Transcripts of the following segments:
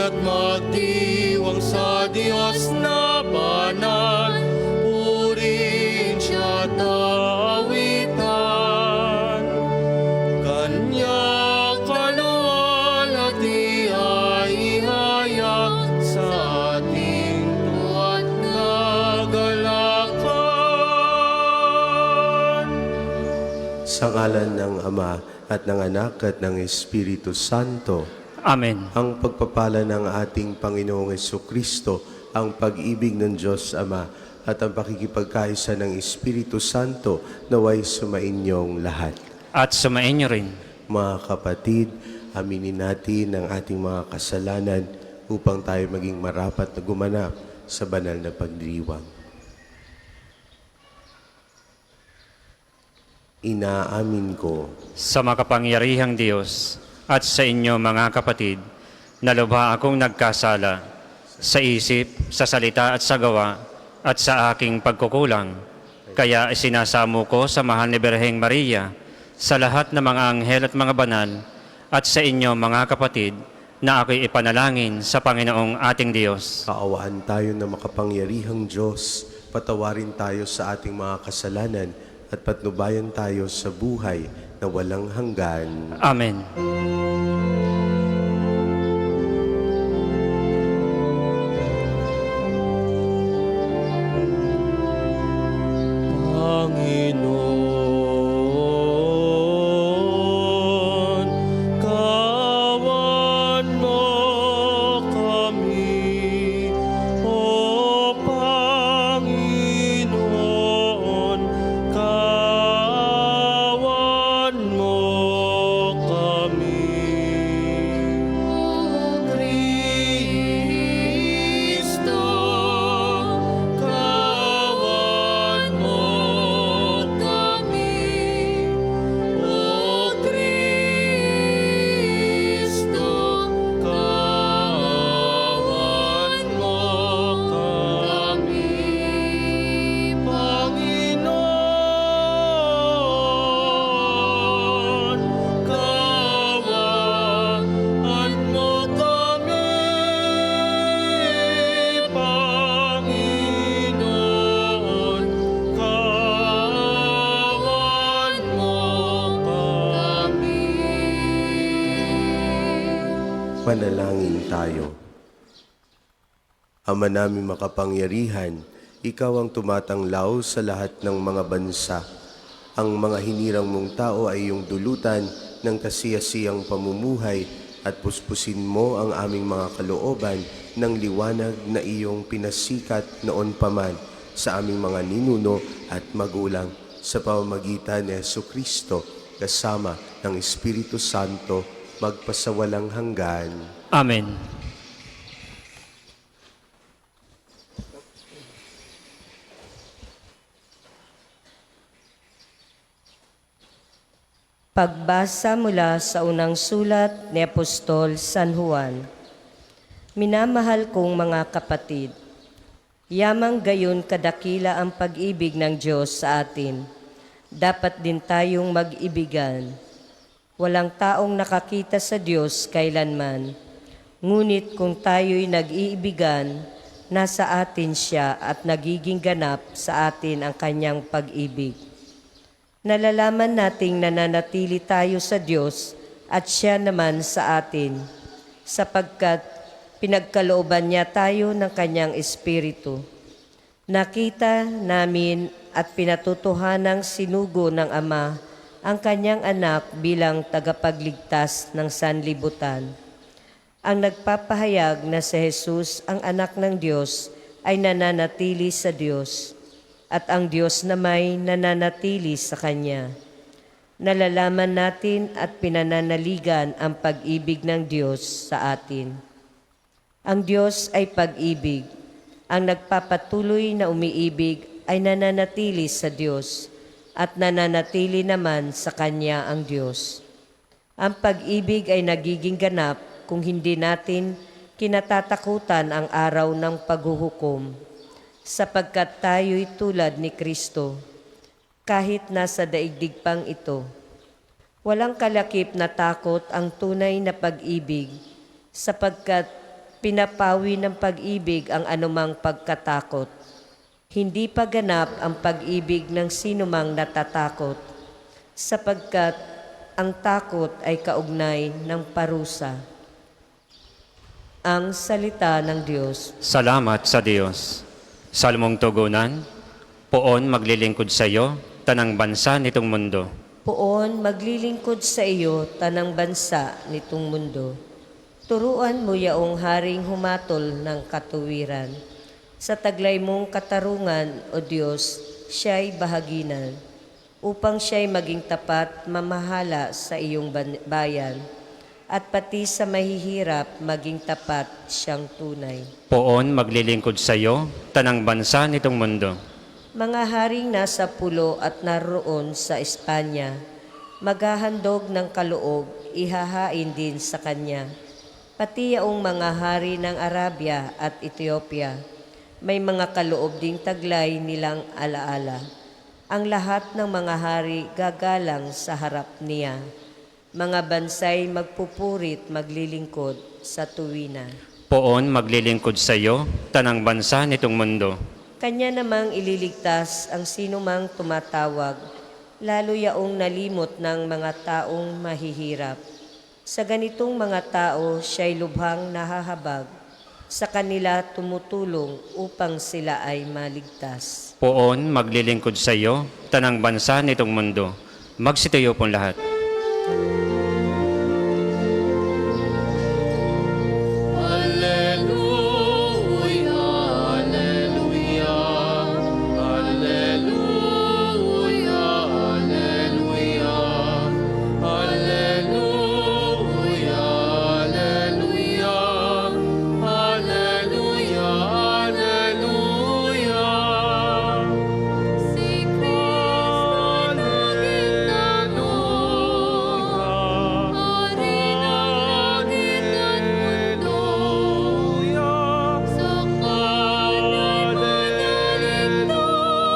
at magdiwang sa Diyos na banal. Purihin siya at awitan. Kanya kaluwalhati ay ihayag sa ating tuwa't kagalakan. Sa ngalan ng Ama at ng Anak at ng Espiritu Santo. Amen. Ang pagpapala ng ating Panginoong Jesucristo, ang pag-ibig ng Diyos Ama, at ang pakikipagkaisa ng Espiritu Santo naway sumainyong lahat. At sumainyo rin. Mga kapatid, aminin natin ang ating mga kasalanan upang tayo maging marapat na gumanap sa banal na pagdiriwang. Inaamin ko Sa makapangyarihang Diyos at sa inyo mga kapatid, na lubha akong nagkasala sa isip, sa salita at sa gawa at sa aking pagkukulang. Kaya isinasamo ko sa mahal ni Birheng Maria, sa lahat ng mga anghel at mga banal, at sa inyo mga kapatid, na ako'y ipanalangin sa Panginoong ating Diyos. kaawaan tayo ng makapangyarihang Diyos, patawarin tayo sa ating mga kasalanan at patnubayan tayo sa buhay na walang hanggan. Amen. Panginoon, kawan mo kami. O Panginoon, kawan mo kami. O Kristo, kawan mo kami. O Kristo, kawan mo kami. Panginoon, kawan mo kami. Panginoon, kawan mo kami. Manalangin tayo. Ama namin makapangyarihan, ikaw ang tumatanglaw sa lahat ng mga bansa. Ang mga hinirang mong tao ay iyong dulutan ng kasiyasiyang pamumuhay at puspusin mo ang aming mga kalooban ng liwanag na iyong pinasikat noon pa man sa aming mga ninuno at magulang sa pamamagitan ni Jesucristo kasama ng Espiritu Santo magpasawalang hanggan. Amen. Pagbasa mula sa unang sulat ni Apostol San Juan. Minamahal kong mga kapatid, yamang gayon kadakila ang pag-ibig ng Diyos sa atin. Dapat din tayong mag-ibigan. Walang taong nakakita sa Diyos kailanman. Ngunit kung tayo'y nag-iibigan, nasa atin siya at nagiging ganap sa atin ang kanyang pag-ibig. Nalalaman nating nananatili tayo sa Diyos at siya naman sa atin, sapagkat pinagkalooban niya tayo ng kanyang Espiritu. Nakita namin at pinatutuhanang sinugo ng Ama ang kanyang anak bilang tagapagligtas ng sanlibutan. Ang nagpapahayag na si Jesus, ang anak ng Diyos, ay nananatili sa Diyos, at ang Diyos na may nananatili sa Kanya. Nalalaman natin at pinananaligan ang pag-ibig ng Diyos sa atin. Ang Diyos ay pag-ibig. Ang nagpapatuloy na umiibig ay nananatili sa Diyos, at nananatili naman sa Kanya ang Diyos. Ang pag-ibig ay nagiging ganap kung hindi natin kinatatakutan ang araw ng paghuhukom, sapagkat tayo'y tulad ni Kristo, kahit nasa daigdig pang ito. Walang kalakip na takot ang tunay na pag-ibig, sapagkat Pinapawi ng pag-ibig ang anumang pagkatakot. Hindi pa ganap ang pag-ibig ng sinumang natatakot, sapagkat ang takot ay kaugnay ng parusa. Ang salita ng Diyos. Salamat sa Diyos. Salmong tugunan, poon maglilingkod sa iyo, tanang bansa nitong mundo. Poon maglilingkod sa iyo, tanang bansa nitong mundo. Turuan mo yaong haring humatol ng katuwiran. Sa taglay mong katarungan, O Diyos, siya'y bahaginan, upang siya'y maging tapat mamahala sa iyong bayan, at pati sa mahihirap maging tapat siyang tunay. Poon maglilingkod sa iyo, tanang bansa nitong mundo. Mga haring nasa pulo at naroon sa Espanya, maghahandog ng kaloob, ihahain din sa kanya. Pati yaong mga hari ng Arabia at Ethiopia, may mga kaloob ding taglay nilang alaala. Ang lahat ng mga hari gagalang sa harap niya. Mga bansay magpupurit maglilingkod sa tuwina. Poon maglilingkod sa iyo, tanang bansa nitong mundo. Kanya namang ililigtas ang sinumang tumatawag, lalo yaong nalimot ng mga taong mahihirap. Sa ganitong mga tao, siya'y lubhang nahahabag. Sa kanila tumutulong upang sila ay maligtas. Poon maglilingkod sa iyo, tanang bansa nitong mundo. Magsitayo pong lahat. Alleluia, alleluia, alleluia, alleluia, alleluia, alleluia, alleluia, alleluia. Si Kristo'y naging tanong, Hari ng langit at mundo. Sa Kanya'y manalig tayo.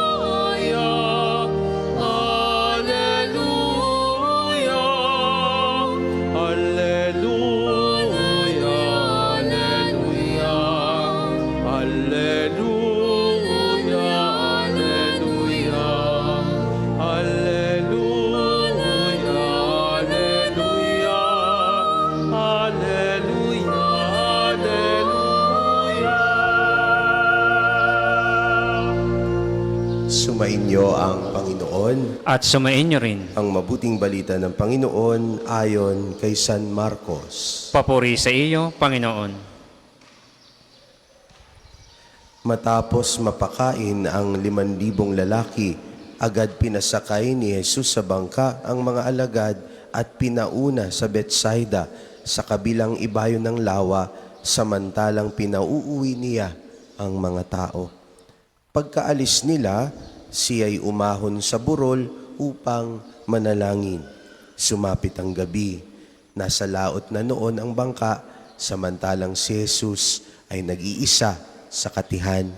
Sumainyo ang Panginoon. At sumainyo rin. Ang mabuting balita ng Panginoon ayon kay San Marcos. Papuri sa iyo, Panginoon. Matapos mapakain ang 5,000 lalaki, agad pinasakay ni Jesus sa bangka ang mga alagad at pinauna sa Betsaida sa kabilang ibayo ng lawa, samantalang pinauuwi niya ang mga tao. Pagkaalis nila, siya'y umahon sa burol upang manalangin. Sumapit ang gabi. Nasa laot na noon ang bangka, samantalang si Jesus ay nag-iisa sa katihan.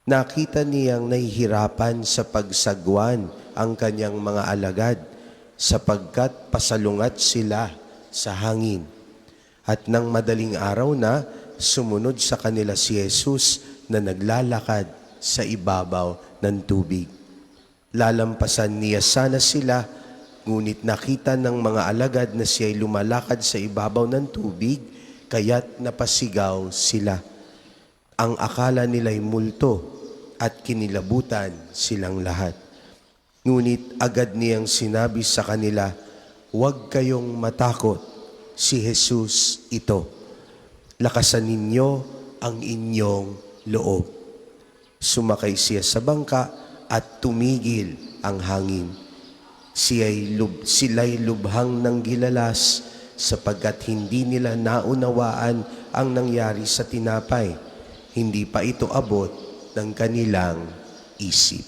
Nakita niyang nahihirapan sa pagsagwan ang kanyang mga alagad, sapagkat pasalungat sila sa hangin. At nang madaling araw na, sumunod sa kanila si Jesus na naglalakad sa ibabaw ng tubig. Lalampasan niya sana sila, ngunit nakita ng mga alagad na siya'y lumalakad sa ibabaw ng tubig, kaya't napasigaw sila. Ang akala nila'y multo at kinilabutan silang lahat. Ngunit agad niyang sinabi sa kanila, "Huwag kayong matakot, si Jesus ito. Lakasan ninyo ang inyong loob." Sumakay siya sa bangka at tumigil ang hangin. Sila'y lubhang nang gilalas, sapagkat hindi nila naunawaan ang nangyari sa tinapay. Hindi pa ito abot ng kanilang isip.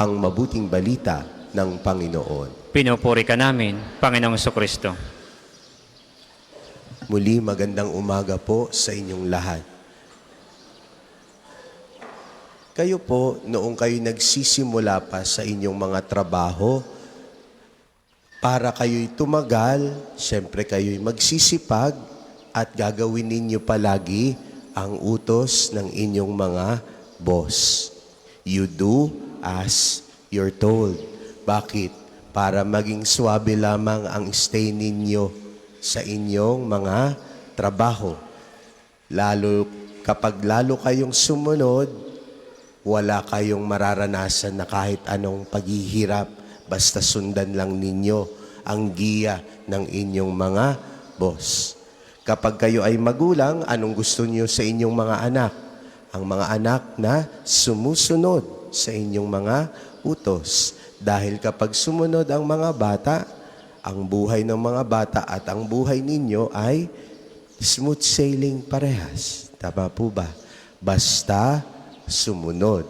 Ang mabuting balita ng Panginoon. Pinupuri ka namin, Panginoong Kristo. Muli magandang umaga po sa inyong lahat. Kayo po, noong kayo nagsisimula pa sa inyong mga trabaho, para kayo'y tumagal, syempre kayo'y magsisipag at gagawin ninyo palagi ang utos ng inyong mga boss. You do as you're told. Bakit? Para maging swabe lamang ang stay ninyo sa inyong mga trabaho. Kapag lalo kayong sumunod, wala kayong mararanasan na kahit anong paghihirap, basta sundan lang ninyo ang giya ng inyong mga boss. Kapag kayo ay magulang, anong gusto niyo sa inyong mga anak? Ang mga anak na sumusunod sa inyong mga utos. Dahil kapag sumunod ang mga bata, ang buhay ng mga bata at ang buhay ninyo ay smooth sailing parehas. Tama po ba? Basta sumunod.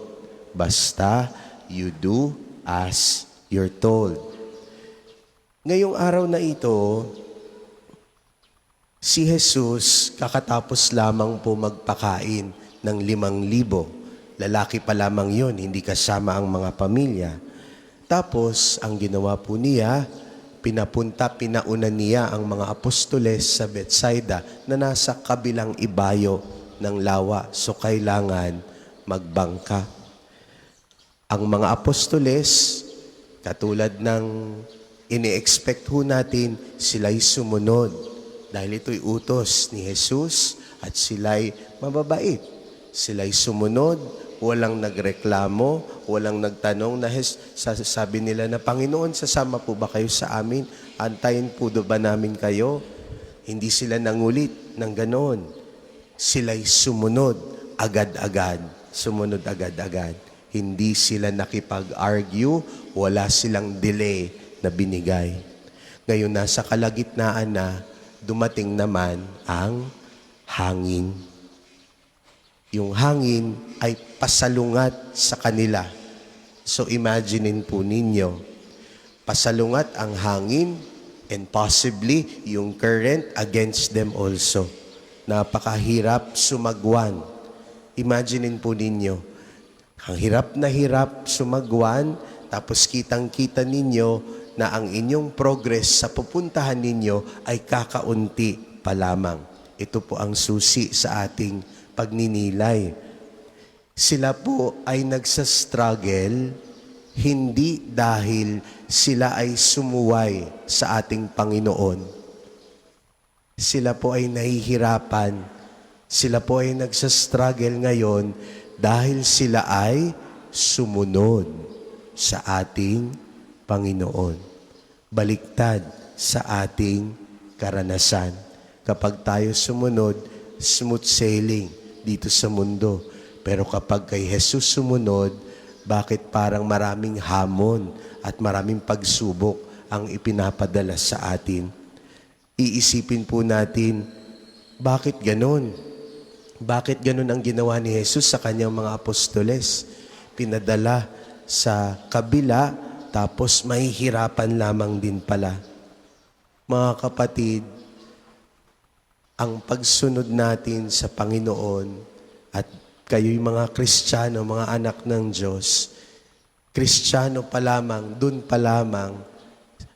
Basta you do as you're told. Ngayong araw na ito, si Jesus kakatapos lamang po magpakain ng 5,000. Lalaki pa lamang yun, hindi kasama ang mga pamilya. Tapos, ang ginawa po niya, pinauna niya ang mga apostoles sa Bethsaida na nasa kabilang ibayo ng lawa. So, kailangan magbangka. Ang mga apostoles, katulad ng ini-expect ho natin, sila'y sumunod. Dahil ito'y utos ni Jesus at sila'y mababait. Sila'y sumunod, walang nagreklamo, walang nagtanong na sabi nila na, Panginoon, sasama po ba kayo sa amin? Antayin po ba namin kayo? Hindi sila nangulit ng ganon. Sila'y sumunod agad-agad. Sumunod agad-agad. Hindi sila nakipag-argue, wala silang delay na binigay. Ngayon, nasa kalagitnaan na, dumating naman ang hangin. Yung hangin ay pasalungat sa kanila. So imaginein po ninyo, pasalungat ang hangin and possibly yung current against them also. Napakahirap sumagwan. Imaginein po ninyo, ang hirap na hirap sumagwan, tapos kitang-kita ninyo na ang inyong progress sa pupuntahan ninyo ay kakaunti pa lamang. Ito po ang susi sa ating pagninilay. Sila po ay nagsastruggle hindi dahil sila ay sumuway sa ating Panginoon. Sila po ay nahihirapan. Sila po ay nagsastruggle ngayon dahil sila ay sumunod sa ating Panginoon. Baliktad sa ating karanasan. Kapag tayo sumunod, smooth sailing dito sa mundo. Pero kapag kay Jesus sumunod, bakit parang maraming hamon at maraming pagsubok ang ipinapadala sa atin? Iisipin po natin, bakit ganon? Bakit ganon ang ginawa ni Jesus sa kanyang mga apostoles? Pinadala sa kabila, tapos mahihirapan lamang din pala. Mga kapatid, ang pagsunod natin sa Panginoon at kayo'y mga Kristiyano, mga anak ng Diyos, Kristiyano pa lamang, dun pa lamang,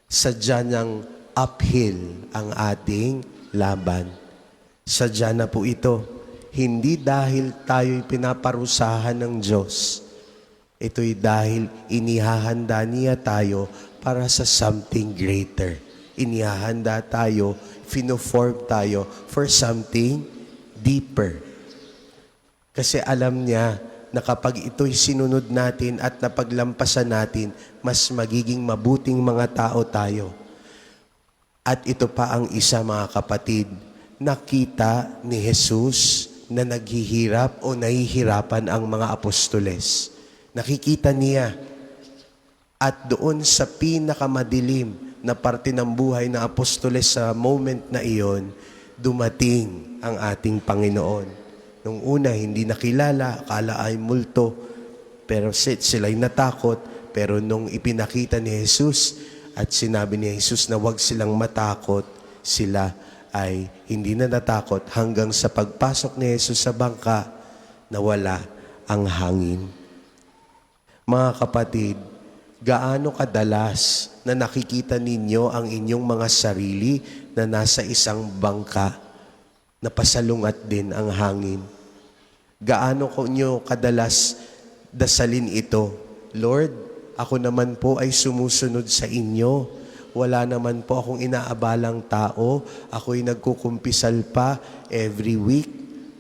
sadya niyang uphill ang ating laban. Sadya na po ito. Hindi dahil tayo'y pinaparusahan ng Diyos. Ito'y dahil inihahanda niya tayo para sa something greater. Inihahanda tayo, fino-form tayo for something deeper. Kasi alam niya na kapag ito'y sinunod natin at napaglampasan natin, mas magiging mabuting mga tao tayo. At ito pa ang isa, mga kapatid, nakita ni Jesus na naghihirap o nahihirapan ang mga apostoles. Nakikita niya. At doon sa pinakamadilim na parte ng buhay ng apostoles sa moment na iyon, dumating ang ating Panginoon. Nung una, hindi nakilala, akala ay multo, pero sila'y natakot. Pero nung ipinakita ni Jesus at sinabi ni Jesus na huwag silang matakot, sila ay hindi na natakot hanggang sa pagpasok ni Jesus sa bangka, nawala ang hangin. Mga kapatid, Gaano kadalas na nakikita ninyo ang inyong mga sarili na nasa isang bangka na pasalungat din ang hangin? Gaano ko nyo kadalas dasalin ito? Lord, ako naman po ay sumusunod sa inyo. Wala naman po akong inaabalang tao. Ako'y nagkukumpisal pa every week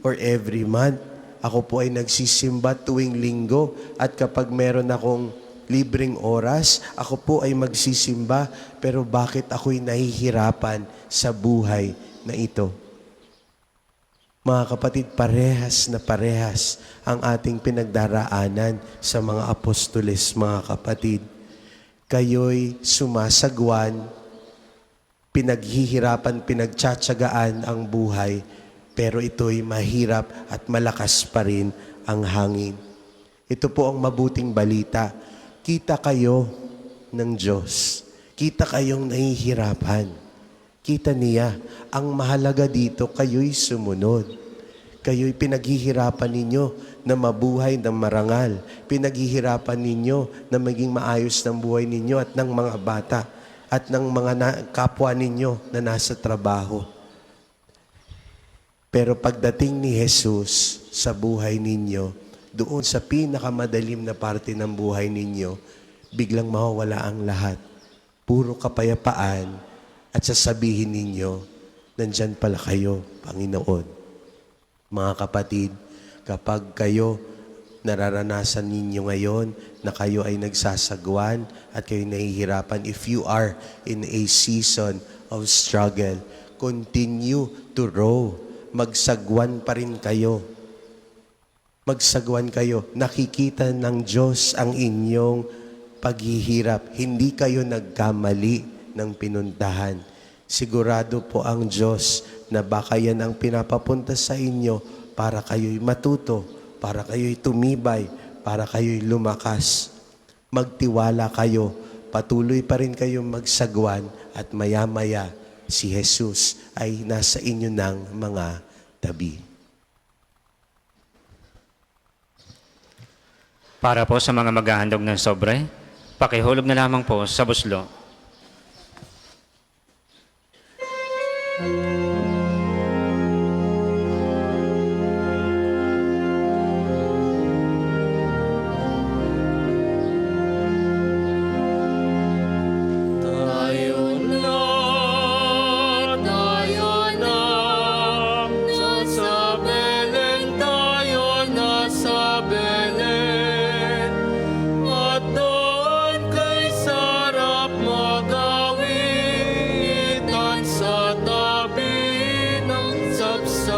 or every month. Ako po ay nagsisimba tuwing linggo at kapag meron akong libreng oras, ako po ay magsisimba. Pero bakit ako'y nahihirapan sa buhay na ito? Mga kapatid, parehas na parehas ang ating pinagdaraanan sa mga apostoles, mga kapatid. Kayo'y sumasagwan, pinaghihirapan, pinagtsatsagaan ang buhay, pero ito'y mahirap at malakas pa rin ang hangin. Ito po ang mabuting balita. Kita kayo ng Diyos. Kita kayong nahihirapan. Kita niya, ang mahalaga dito, kayo'y sumunod. Kayo'y pinaghihirapan ninyo na mabuhay ng marangal. Pinaghihirapan ninyo na maging maayos ng buhay ninyo at ng mga bata at ng mga kapwa ninyo na nasa trabaho. Pero pagdating ni Jesus sa buhay ninyo, doon sa pinakamadalim na parte ng buhay ninyo, biglang mawawala ang lahat. Puro kapayapaan at sasabihin ninyo, nandyan pala kayo, Panginoon. Mga kapatid, kapag kayo nararanasan ninyo ngayon na kayo ay nagsasagwan at kayo nahihirapan, if you are in a season of struggle, continue to row. Magsagwan pa rin kayo. Magsagwan kayo. Nakikita ng Diyos ang inyong paghihirap. Hindi kayo nagkamali ng pinuntahan. Sigurado po ang Diyos na baka yan ang pinapapunta sa inyo para kayo'y matuto, para kayo'y tumibay, para kayo'y lumakas. Magtiwala kayo, patuloy pa rin kayong magsagwan at maya-maya si Jesus ay nasa inyo ng mga tabi. Para po sa mga maghahandog ng sobre, pakihulog na lamang po sa buslo. Tayo na, sa Belen, tayo na sa Belen. At doon kay sarap magawitan sa tabi ng sapsapan.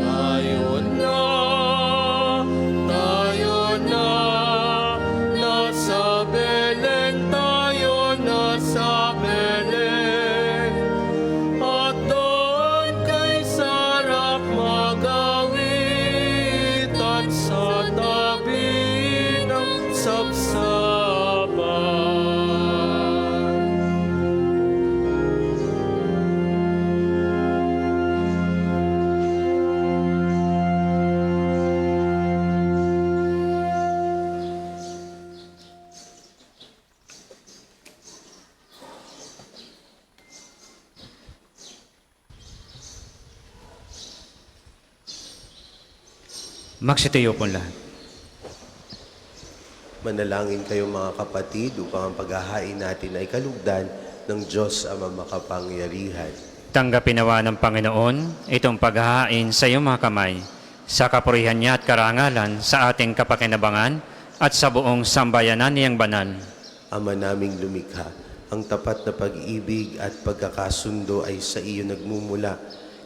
Tayo na, nasa Belen, tayo nasa Belen. At doon kay sarap magawitan sa tabi ng sapsapan. Magsitayo po lahat. Manalangin kayo mga kapatid upang ang paghahain natin ay kalugdan ng Diyos Ama makapangyarihan. Tanggapin nawa ng Panginoon itong paghahain sa iyong mga kamay, sa kapurihan niya at karangalan sa ating kapakinabangan at sa buong sambayanan niyang banal. Ama naming lumikha, ang tapat na pag-ibig at pagkakasundo ay sa iyo nagmumula.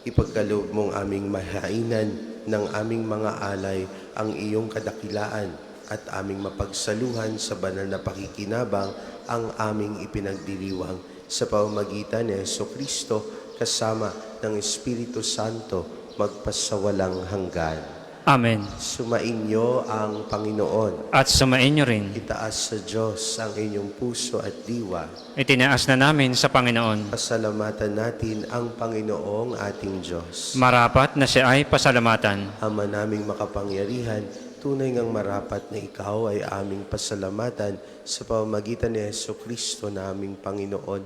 Ipagkaloob mong aming mahainan ng aming mga alay ang iyong kadakilaan at aming mapagsaluhan sa banal na pakikinabang ang aming ipinagdiriwang sa pamamagitan ni Jesucristo kasama ng Espiritu Santo magpasawalang hanggan. Amen. Sumainyo ang Panginoon. At sumain niyo rin. Itaas sa Diyos ang inyong puso at diwa. Itinaas na namin sa Panginoon. Pasalamatan natin ang Panginoong ating Diyos. Marapat na siya ay pasalamatan. Ama naming makapangyarihan, tunay ngang marapat na ikaw ay aming pasalamatan sa pamamagitan ni Jesucristo na aming Panginoon.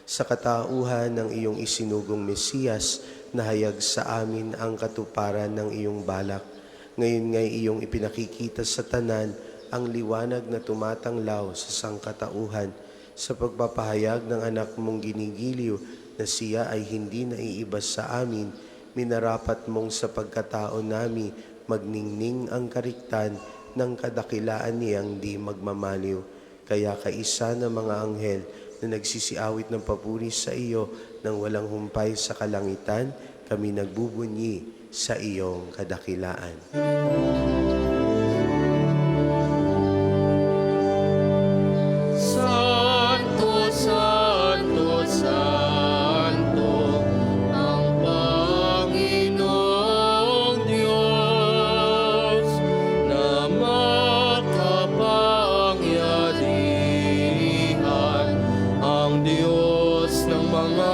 Sa katauhan ng iyong isinugong Mesiyas, nahayag sa amin ang katuparan ng iyong balak. Ngayon nga'y iyong ipinakikita sa tanan ang liwanag na tumatanglaw sa sangkatauhan sa pagpapahayag ng anak mong ginigiliw na siya ay hindi naiiba sa amin. Minarapat mong sa pagkatao nami magningning ang kariktan ng kadakilaan niyang di magmamaliw. Kaya kaisa ng mga anghel na nagsisiawit ng papuri sa iyo nang walang humpay sa kalangitan, kami nagbubunyi sa iyong kadakilaan. Santo, Santo, Santo, ang Panginoong Diyos na makapangyarihan, ang Diyos ng mga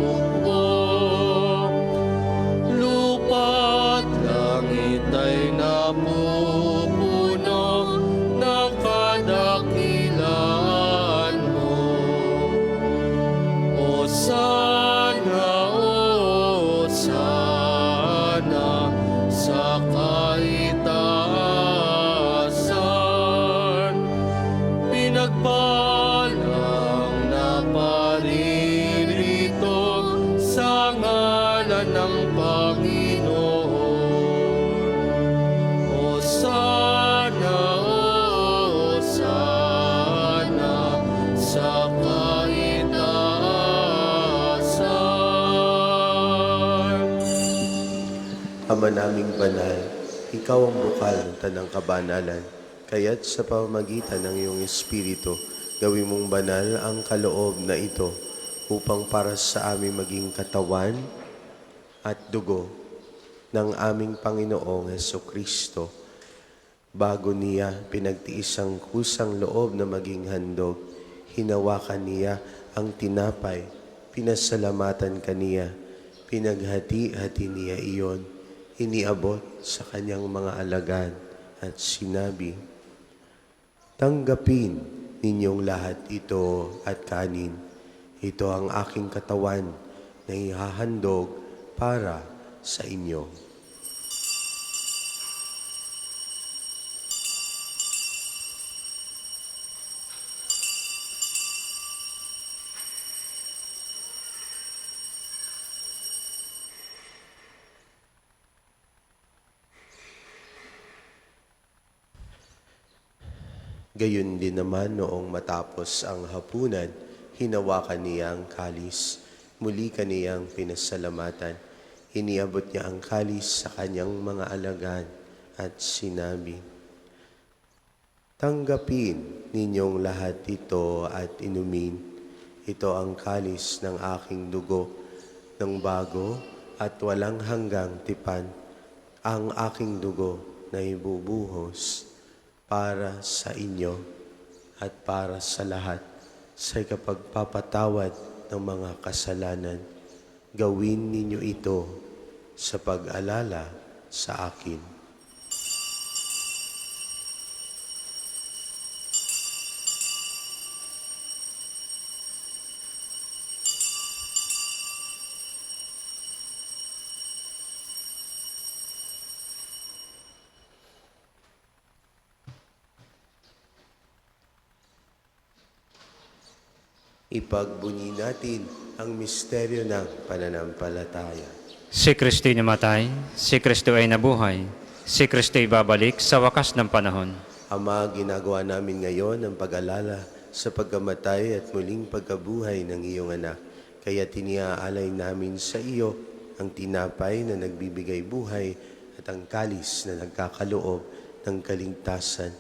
hukbo. Lupa't langit ay napupuno ng kadakilaan mo. O sana sa kaitaasan, pinagpalang na paririto sa ngalan ng Panginoon. O sana sa kaitaasan. Ama naming banal, ikaw ang bukal ng tanang kabanalan, kaya't sa pamamagitan ng iyong Espiritu, gawin mong banal ang kaloob na ito upang para sa amin maging katawan at dugo ng aming Panginoong Hesukristo. Bago niya pinagtiis ang kusang loob na maging handog, hinawakan niya ang tinapay, pinasalamatan kaniya, pinaghati-hati niya iyon, iniabot sa kanyang mga alagad at sinabi, "Tanggapin ninyong lahat ito at kanin. Ito ang aking katawan na ihahandog para sa inyo." Gayon din naman noong matapos ang hapunan, hinawakan niya ang kalis. Muli kaniyang pinasalamatan. Iniabot niya ang kalis sa kanyang mga alagad at sinabi, "Tanggapin ninyong lahat ito at inumin. Ito ang kalis ng aking dugo, ng bago at walang hanggang tipan, ang aking dugo na ibubuhos para sa inyo at para sa lahat sa ikapagpapatawad ng mga kasalanan. Gawin ninyo ito sa pag-alala sa akin." Ipagbunyi natin ang misteryo ng pananampalataya. Si Kristo'y namatay, si Kristo ay nabuhay, si Kristo'y babalik sa wakas ng panahon. Ama, ginagawa namin ngayon ang pag-alala sa pagkamatay at muling pagkabuhay ng iyong anak. Kaya tiniaalay namin sa iyo ang tinapay na nagbibigay buhay at ang kalis na nagkakaloob ng kaligtasan.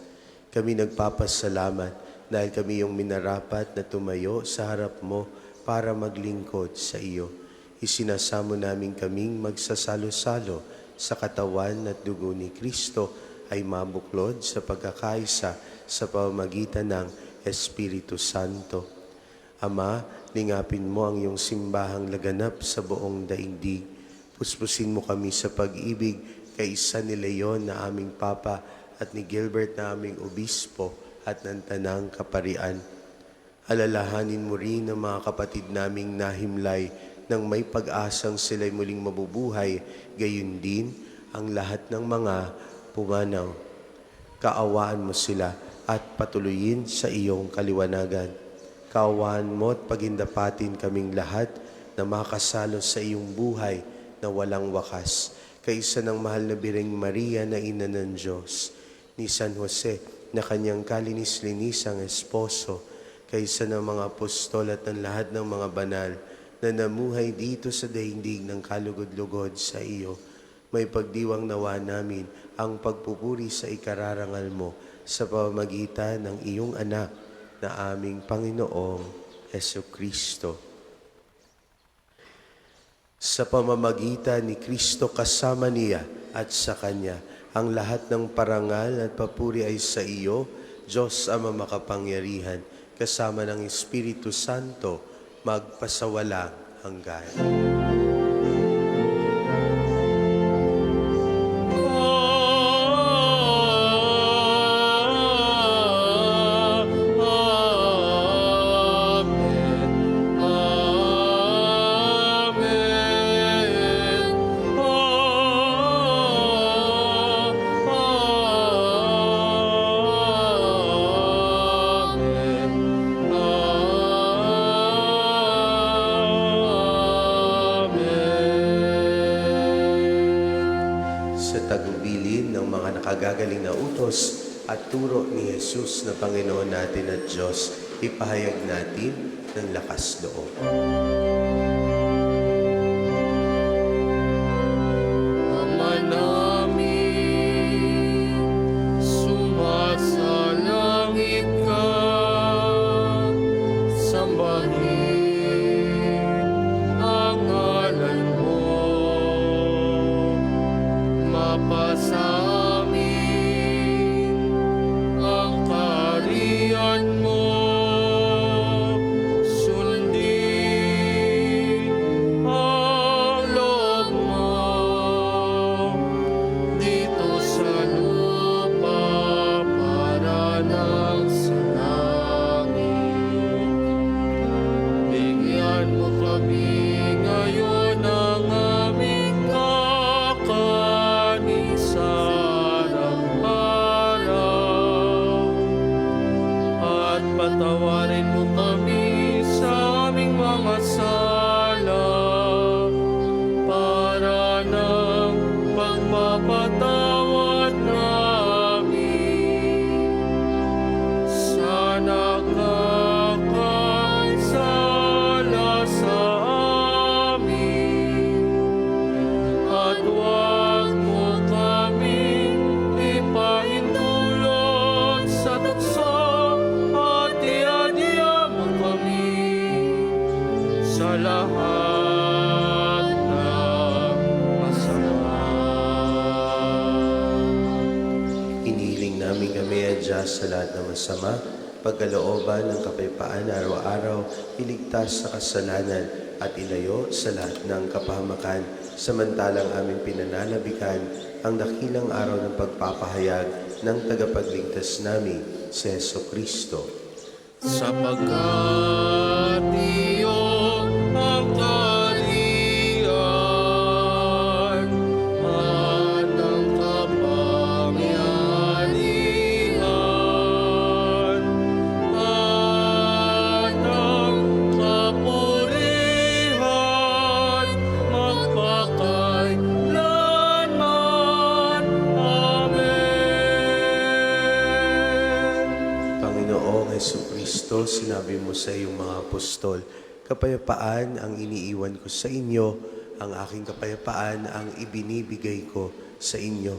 Kami nagpapasalamat dahil kami yung minarapat na tumayo sa harap mo para maglingkod sa iyo. Isinasamo namin kaming magsasalo-salo sa katawan at dugo ni Kristo ay mabuklod sa pagkakaisa sa pamamagitan ng Espiritu Santo. Ama, lingapin mo ang iyong simbahang laganap sa buong daigdig. Puspusin mo kami sa pag-ibig kay isa ni Leon na aming Papa at ni Gilbert na aming Obispo at ng Tanang Kaparian. Alalahanin mo rin ang mga kapatid naming nahimlay nang may pag-asang sila'y muling mabubuhay, gayon din ang lahat ng mga pumanaw. Kaawaan mo sila at patuloyin sa iyong kaliwanagan. Kaawaan mo at pagindapatin kaming lahat na makasalo sa iyong buhay na walang wakas. Kaisa ng mahal na Birheng Maria na Ina ng Diyos, ni San Jose na kanyang kalinis-linisang esposo, kaysa ng mga apostol at ng lahat ng mga banal na namuhay dito sa daigdig ng kalugod-lugod sa iyo, may pagdiwang nawa namin ang pagpupuri sa ikararangal mo sa pamamagitan ng iyong anak na aming Panginoong Hesukristo. Sa pamamagitan ni Kristo kasama niya at sa Kanya, ang lahat ng parangal at papuri ay sa iyo, Diyos Ama makapangyarihan, kasama ng Espiritu Santo, magpasawalang hanggan. Sa tagubilin ng mga nakagagaling na utos at turo ni Jesus na Panginoon natin at Diyos, ipahayag natin ng lakas loob. Ama namin, sumasalangit ka, sambahin ang ngalan mo, mapasamin ang kaharian mo, sundin ang loob mo dito sa lupa para nang sa langit. Bigyan mo kami ngayon ng aming kakanin sa araw-araw, at patawarin mo kami sa aming mga sala para ng pagpapatawad namin sa nakakasala sa amin, at huwag mo kaming ipahintulot sa tukso, at iadya mo kami sa lahat ng masama. Inihiling namin kami adya sa lahat ng masama, pagkalooban ng kapayapaan araw-araw, iligtas sa kasalanan at ilayo sa lahat ng kapahamakan, samantalang aming pinananabikan ang dakilang araw ng pagpapahayag ng tagapagligtas namin, si Jesucristo. Sapagkat iyong ang kaharian at ang kapangyarihan at ang kapurihan magpakailanman. Amen. Panginoong Hesukristo, sinabi mo sa iyong mga apostol, kapayapaan ang iniiwan ko sa inyo, ang aking kapayapaan ang ibinibigay ko sa inyo.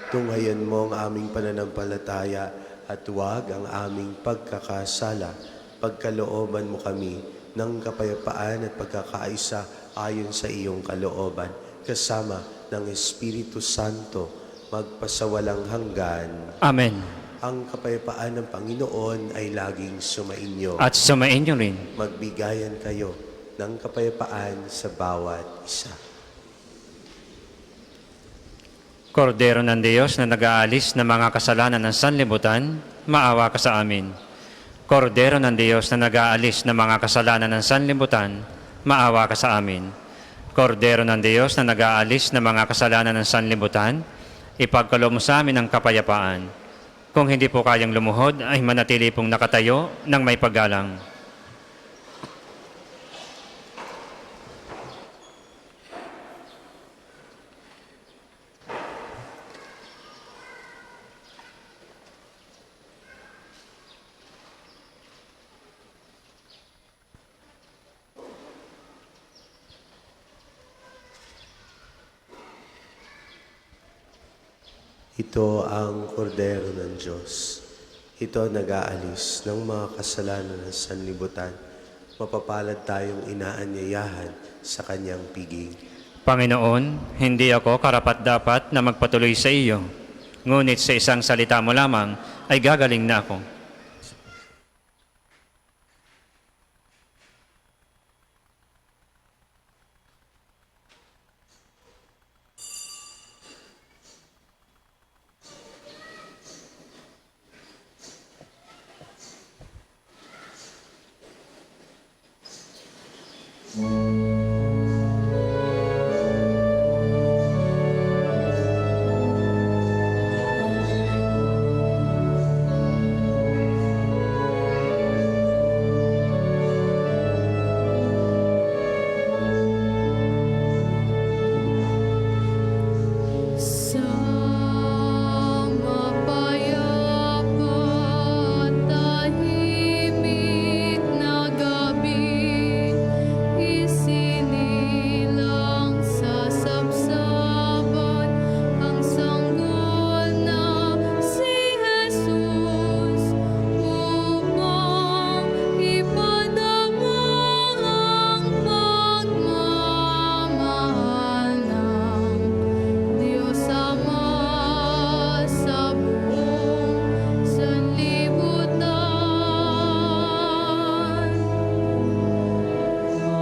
Tunghayan mo ang aming pananampalataya at huwag ang aming pagkakasala. Pagkalooban mo kami ng kapayapaan at pagkakaisa ayon sa iyong kalooban, kasama ng Espiritu Santo, magpasawalang hanggan. Amen. Ang kapayapaan ng Panginoon ay laging sumainyo. At sumainyo rin. Magbigayan kayo ng kapayapaan sa bawat isa. Kordero ng Diyos na nag-aalis ng mga kasalanan ng sanlibutan, maawa ka sa amin. Kordero ng Diyos na nag-aalis ng mga kasalanan ng sanlibutan, maawa ka sa amin. Kordero ng Diyos na nag-aalis ng mga kasalanan ng sanlibutan, ipagkaloob mo sa amin ang kapayapaan. Kung hindi po kayang lumuhod, ay manatili pong nakatayo ng may paggalang. Ito ang kordero ng Diyos. Ito nag-aalis ng mga kasalanan ng sanlibutan. Mapapalad tayong inaanyayahan sa kanyang piging. Panginoon, hindi ako karapat-dapat na magpatuloy sa iyo. Ngunit sa isang salita mo lamang ay gagaling na ako. Sa mapayapa tahimik na gabi, isinilang sa sabsaban ang sanggol na si Jesus upang ipadama ang pagmamahal ng Diyos Ama sa buong sanlibutan.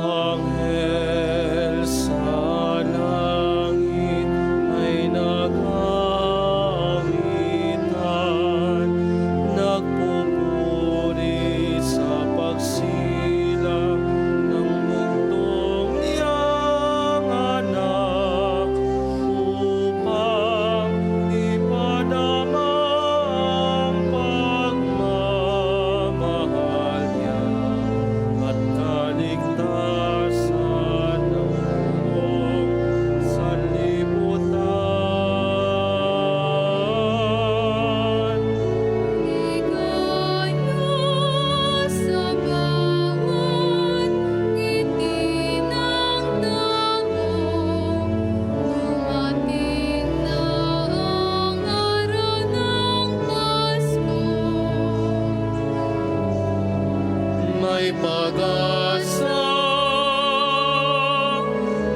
Anghel sa langit ay nag-aawitan, nagpupuri sa pagsilang ng mundong niyang anak, upang ipadama ang pagmamahal niya at kaligtasan ng buong sanlibutan. Ligaya sa bawat ngiti ng tao, dumating na ang araw ng Pasko. May pag-asa,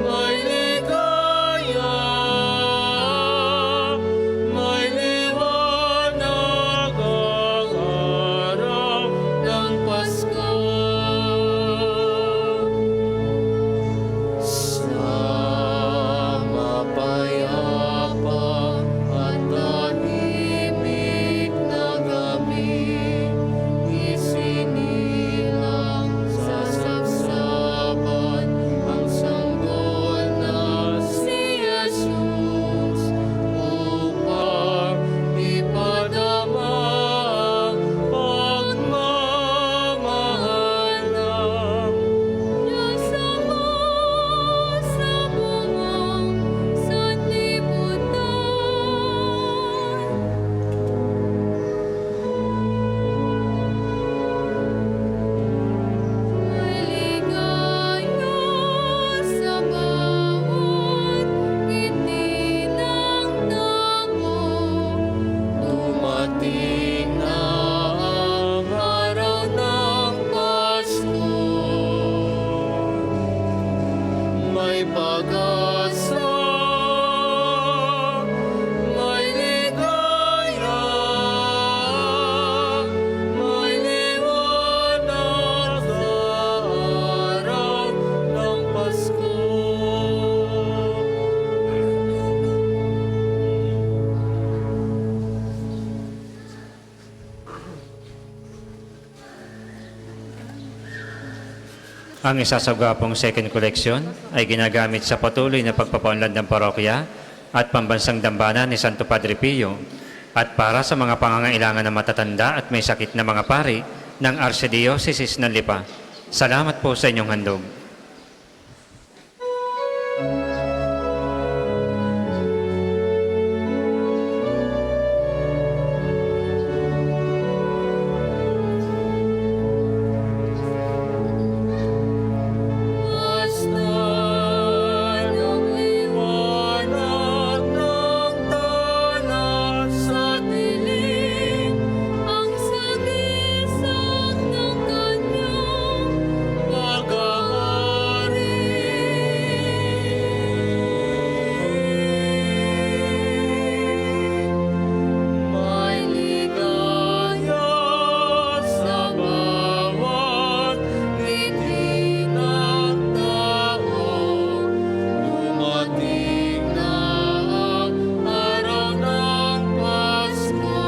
may ligaya, may liwanag ang araw ng Pasko. Sa mapayapa at tahimik na gabi, isinilang sa Ang isasagapong second collection ay ginagamit sa patuloy na pagpapaunlad ng parokya at pambansang dambana ni Santo Padre Pio at para sa mga pangangailangan ng matatanda at may sakit na mga pari ng Archdiocese ng Lipa. Salamat po sa inyong handog. Basta ng liwanag ng tala sa dilim, Ang sagisag ng kanyang pag-aari. May ligaya sa bawat ngiti ng tao. Dumating na ang araw ng Pasko.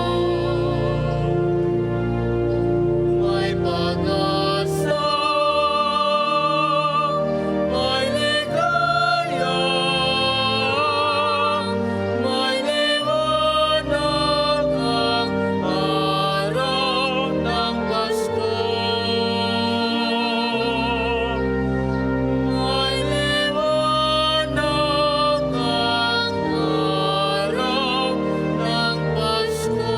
May pag-asa, may ligaya, may liwanag ang araw ng Pasko. May liwanag ang araw ng Pasko.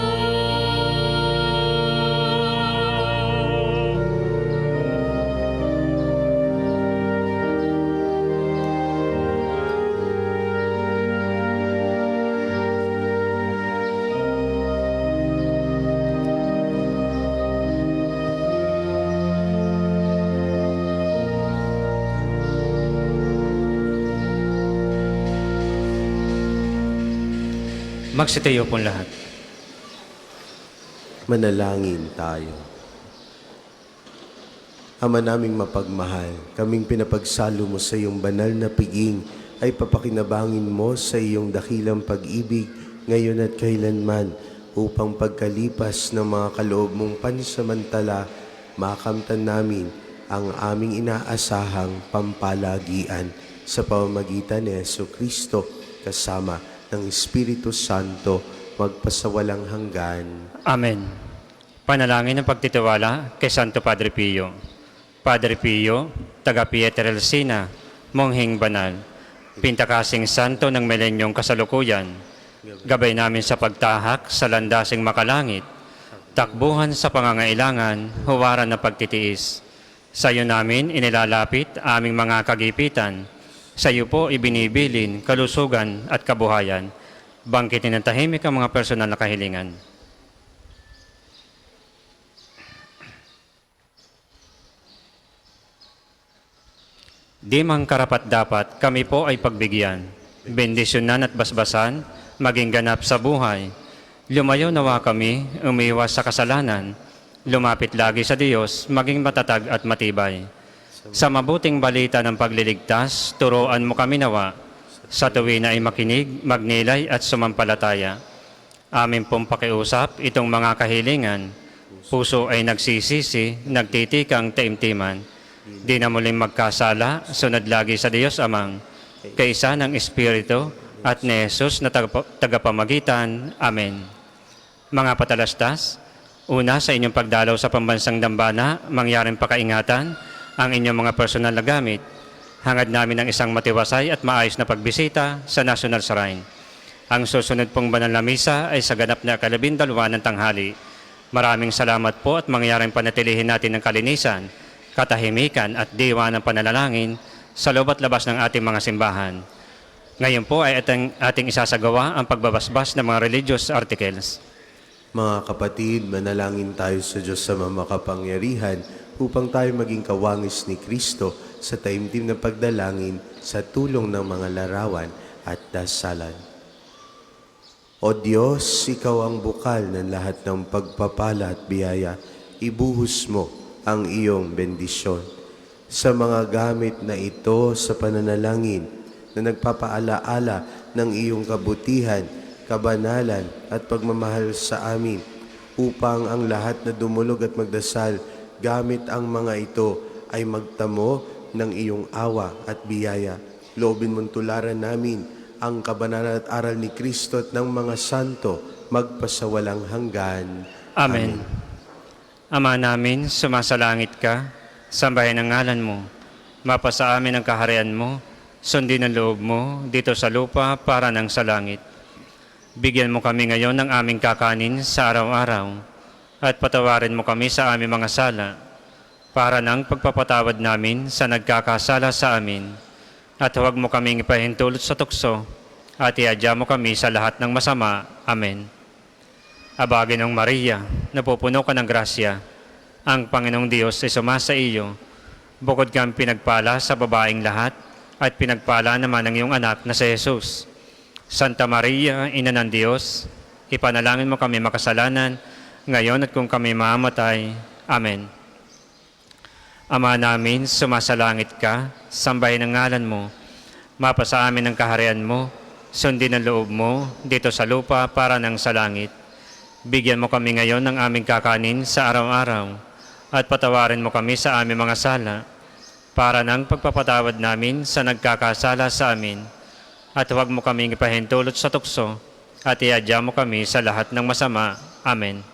Magsitayo po lahat. Manalangin tayo. Ama naming mapagmahal, kaming pinapagsalo mo sa iyong banal na piging ay papakinabangin mo sa iyong dakilang pag-ibig ngayon at kailanman upang pagkalipas ng mga kaloob mong pansamantala, makamtan namin ang aming inaasahang pampalagian sa pamamagitan ni Jesucristo kasama ng Espiritu Santo magpasawalang hanggan. Amen. Panalangin ng pagtitiwala kay Santo Padre Pio. Padre Pio, taga Pietrelcina, Monghing Banal, pintakasing santo ng milenyong kasalukuyan, gabay namin sa pagtahak sa landasing makalangit, takbuhan sa pangangailangan, huwaran na pagtitiis. Sa iyo namin inilalapit aming mga kagipitan, sa iyo po ibinibilin kalusugan at kabuhayan. Bangkitin ng tahimik ang mga personal na kahilingan. Di mang karapat-dapat kami po ay pagbigyan, bendisyonan at basbasan, maging ganap sa buhay. Lumayo nawa kami, umiwas sa kasalanan, lumapit lagi sa Diyos, maging matatag at matibay. Sa mabuting balita ng pagliligtas, turuan mo kami nawa. Sa tuwin ay makinig, magnilay at sumampalataya. Amin pong pakiusap itong mga kahilingan. Puso ay nagsisisi, nagtitikang taimtiman. Di na muling magkasala, sunod lagi sa Diyos Amang, kaisa ng Espiritu at ni Jesus na tagapamagitan. Amen. Mga patalastas, una sa inyong pagdalaw sa pambansang dambana, mangyaring pakaingatan ang inyong mga personal na gamit. Hangad namin ang isang matiwasay at maayos na pagbisita sa National Shrine. Ang susunod pong banal na misa ay sa ganap na 12 ng tanghali. Maraming salamat po at mangyaring panatilihin natin ng kalinisan, katahimikan at diwa ng pananalangin sa loob at labas ng ating mga simbahan. Ngayon po ay ating isasagawa ang pagbabasbas ng mga religious articles. Mga kapatid, manalangin tayo sa Diyos sa makapangyarihan upang tayo maging kawangis ni Kristo sa taimtim na pagdalangin sa tulong ng mga larawan at dasalan. O Diyos, Ikaw ang bukal ng lahat ng pagpapala at biyaya. Ibuhos mo ang iyong bendisyon sa mga gamit na ito sa pananalangin na nagpapaalaala ng iyong kabutihan, kabanalan at pagmamahal sa amin upang ang lahat na dumulog at magdasal gamit ang mga ito ay magtamo ng iyong awa at biyaya. Loobin mong tularan namin ang kabanalan at aral ni Kristo at ng mga santo magpasawalang hanggan. Amen. Ama namin, sumasalangit ka, sambahin ang ngalan mo. Mapasa amin ang kaharian mo, sundin ang loob mo dito sa lupa para nang sa langit. Bigyan mo kami ngayon ng aming kakanin sa araw-araw at patawarin mo kami sa aming mga sala para nang pagpapatawad namin sa nagkakasala sa amin. At huwag mo kaming ipahintulot sa tukso at iadya mo kami sa lahat ng masama. Amen. Aba, Ginoong Maria, napupuno ka ng grasya. Ang Panginoong Diyos ay sumasa iyo. Bukod kang pinagpala sa babaeng lahat, at pinagpala naman ang iyong anak na si Jesus. Santa Maria, Ina ng Diyos, ipanalangin mo kami makasalanan, ngayon at kung kami mamatay. Amen. Ama namin, sumasalangit ka, sambahin ang ngalan mo. Mapasa amin ang kaharian mo, sundin ang loob mo dito sa lupa para nang sa langit. Bigyan mo kami ngayon ng aming kakanin sa araw-araw at patawarin mo kami sa aming mga sala para nang pagpapatawad namin sa nagkakasala sa amin. At huwag mo kaming ipahintulot sa tukso at iadya mo kami sa lahat ng masama. Amen.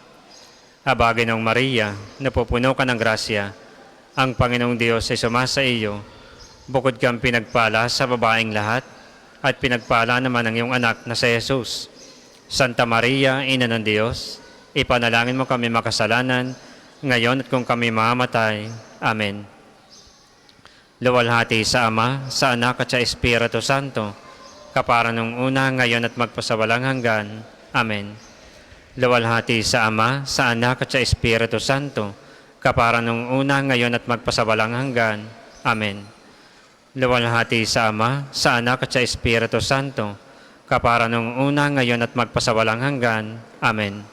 Aba, Ginoong Maria, napupuno ka ng grasya. Ang Panginoong Diyos ay sumasa iyo. Bukod kang pinagpala sa babaeng lahat at pinagpala naman ang iyong anak na si Jesus. Santa Maria, Ina ng Diyos, ipanalangin mo kami makasalanan, ngayon at kung kami mamatay. Amen. Luwalhati sa Ama, sa Anak at sa Espiritu Santo, kapara nung una, ngayon at magpasawalang hanggan. Amen. Luwalhati sa Ama, sa Anak at sa Espiritu Santo, kapara nung una, ngayon at magpasawalang hanggan. Amen. Luwalhati sa Ama, sa Anak at sa Espiritu Santo, kapara nung una, ngayon at magpasawalang hanggan. Amen.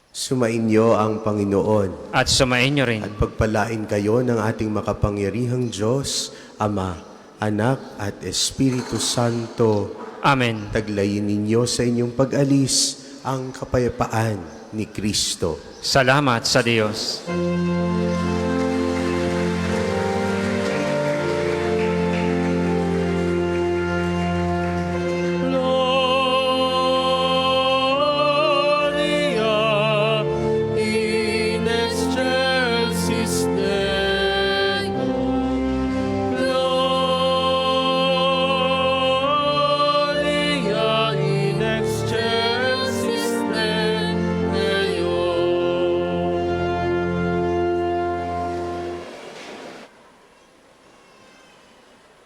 Sumainyo ang Panginoon At sumainyo rin. at pagpalain kayo ng ating makapangyarihang Diyos, Ama, Anak at Espiritu Santo. Amen. Taglayin ninyo sa inyong pag-alis ang kapayapaan ni Kristo. Salamat sa Diyos.